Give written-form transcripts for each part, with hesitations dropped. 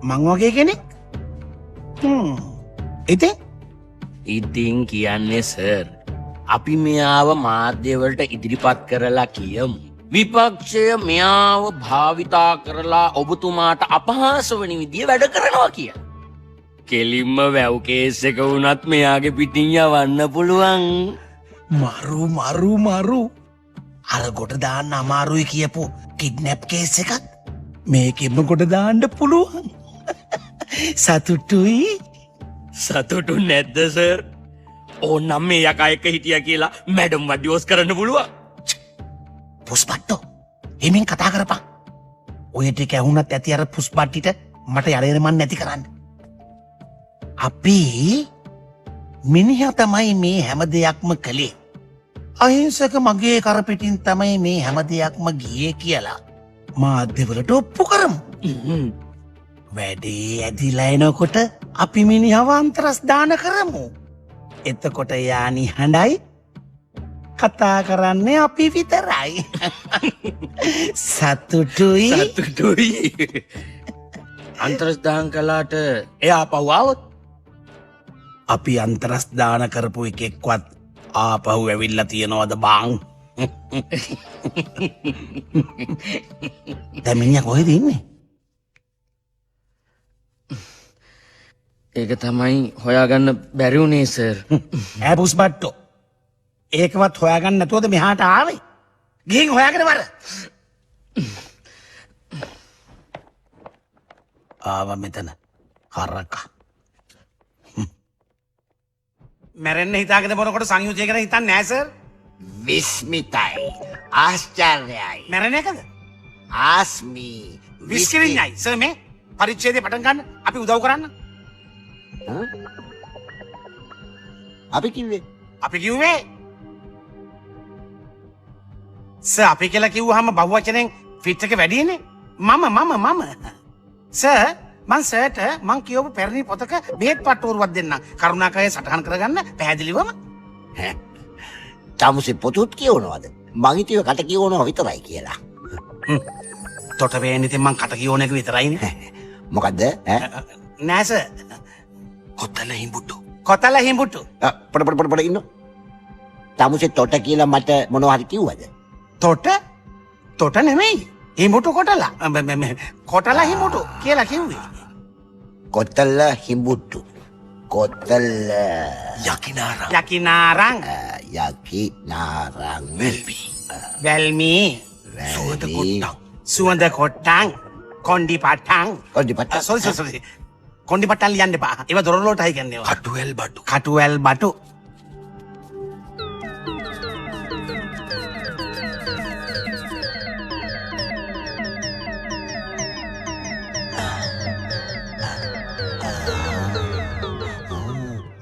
මං වගේ කෙනෙක් ඉතින් කියන්නේ සර් අපි මෙයාව මාධ්‍යවලට ඉදිරිපත් කරලා කියමු. විපක්ෂය මෙයාව භාවිතා කරලා ඔබතුමාට අපහාස වන විදිය වැඩ කරනවා කිය. කෙලින්ම වැව් කේස් එක වුණත් මෙයාගේ පිටින් යවන්න පුළුවන්. මරු අර ගොඩ දාන්න අමාරුයි කියපු කිඩ්නැප් කේස් එකත් මේකෙම ගොඩ දාන්න පුළුවන්. සතුටුයි. සතුටු නැද්ද සර්? ඕනම් මේ යකා එක්ක හිටියා කියලා මැඩම් වඩියෝස් කරන්න පුළුවන්. පුස්පට්ටෝ එමින් කතා කරපන්. ඔය ටික ඇහුණත් ඇති අර පුස්පට්ටිට මට යරේරමන් නැති කරන්න. අපි මිනිහා තමයි මේ හැම දෙයක්ම කළේ. අහිංසක මගේ කරපිටින් තමයි මේ හැම දෙයක්ම ගියේ කියලා මාධ්‍යවලට ඔප්පු කරමු. වැඩේ ඇදිලා එනකොට අපි මිනිහව අන්තරස්දාන කරමු. එතකොට යානි හඬයි කතා කරන්නේ අපි විතරයි. සතුටුයි. අන්තරස්දාන කළාට එයා පව්වාවොත් අපි අන්තරස්දාන කරපු එකෙක්වත් ආපහු ඇවිල්ලා තියනවද බං? දැන් මිනිහා කොහෙද ඉන්නේ? ඒක තමයි හොයාගන්න බැරි වුණේ සර්. ඈ පුස්පට්ටෝ ඒකවත් හොයාගන්න නැතුවද මෙහාට ආවේ? ගිහින් හොයාගෙන වර. ආවා මෙතන හරකා. මැරෙන්න හිතාගෙන මොනකොට සංයුතිය ගැන හිතන්නේ නැහැ සර්. විස්මිතයි ආශ්චර්යයි මැරෙන එකද? ආස්මි විස්කිරින්නයි සර් මේ පරිච්ඡේදය පටන් ගන්න අපි උදව් කරන්න. අපි කිව්වේ අපි කිව්වේ සර් අපි කියලා කිව්වහම බහුවචනෙන් ෆිට් එක වැඩිනේ. මම සර් මං සර්ට මං කියවපු පැරණි පොතක බෙහෙත් පට්ටෝරුවක් දෙන්නම්. කරුණාකරයෙන් සටහන් කරගන්න පැහැදිලිවම. තමුසේ පොතුත් කියවනවද? මං හිතුවේ කට කියවනවා විතරයි කියලා. තොට වේන්නේ ඉතින් මං කට කියවන එක විතරයිනේ. මොකද්ද ඈ? නෑ සර්. කොතල හිඹුට්ටු. පොඩ ඉන්න. තමුසේ තොට කියලා මට මොනවා හරි කිව්වද? තොට නෙමෙයි. හිඹුටු කොටලා. කොටලා හිඹුටු කියලා කිව්වේ. කොතල හිඹුට්ටු. කොතල යකිනාරං. වැල්මි. සුවඳ කොට්ටං. කොණ්ඩි පට්ටං. සෝරි. කොණ්ඩි පට්ටන් ලියන්න එපා. ඒවා දොරලෝටයි කියන්නේ. කටුවැල් බටු.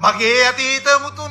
මගේ අතීත මුතුන්